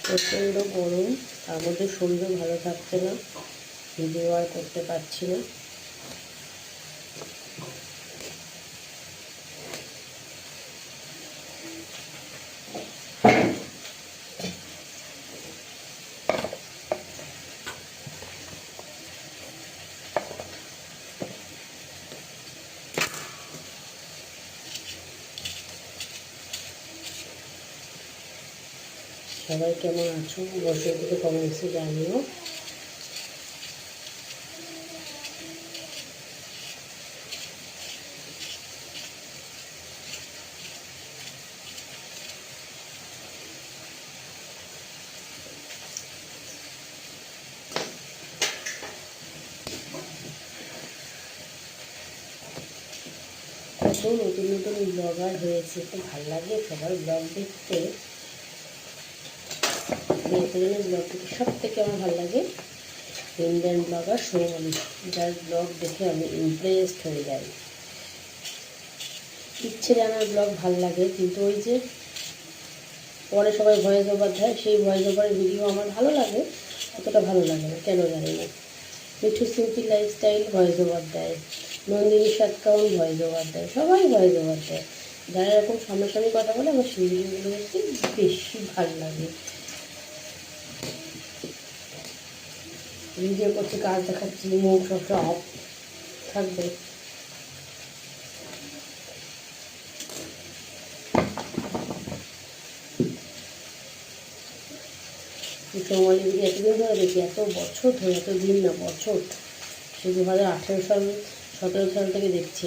প্রচণ্ড গরম, তার মধ্যে শরীরও ভালো থাকছে না, ভিডিও আর করতে পারছি না। সবাই কেমন আছো অবশ্যই থেকে কমেন্টসে জানিও। কত নতুন নতুন ব্লগার হয়েছে, তো ভালো লাগে সবার ব্লগ দেখতে। এতজনের ব্লগ দেখে সব থেকে আমার ভালো লাগে ইন্ডিয়ান ব্লগার সোনালি, যার ব্লগ দেখে আমি ইমপ্রেসড হয়ে যাই। ইচ্ছে জানার ব্লগ ভালো লাগে, কিন্তু ওই যে পরে সবাই ভয়েস ওভার দেয়, সেই ভয়েস ওভারের ভিডিও আমার ভালো লাগে, অতটা ভালো লাগে না, কেন জানি না। Mithu simple lifestyle voice over দেয়, নন্দিনী সাতকাউন ভয়েস ওভার দেয়, সবাই ভয়েস ওভার দেয়। যারা এরকম সামনাসামনি কথা বলে আমার সেই ভিডিওগুলো দেখতে বেশি ভালো লাগে। ভিডিও করছি, কাজ দেখাচ্ছি, মুখ সবসময় অফ থাকবে। সোমালি ভিডিও এতদিন ধরে দেখি, এত বছর ধরে, এত দিন না বছর, সে 2018 সাল 17 সাল থেকে দেখছি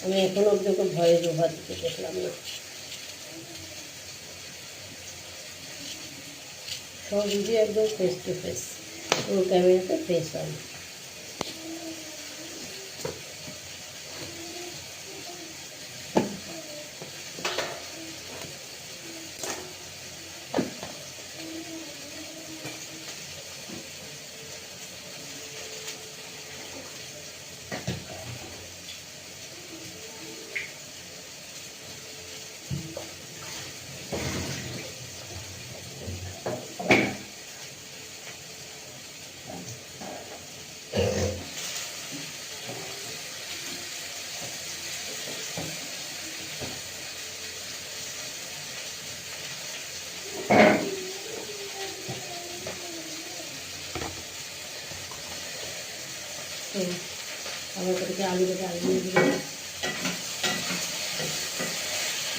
আমি এখনও অব্দি ওকে ভয়েস ওভার দিতে দেখলাম না। সব ভিডিও একদম ফেস টু ফেস, পুরো ক্যামেরাতে ফেস অন। তো আবার থেকে আলু কেটে আলু দিয়ে দিলাম।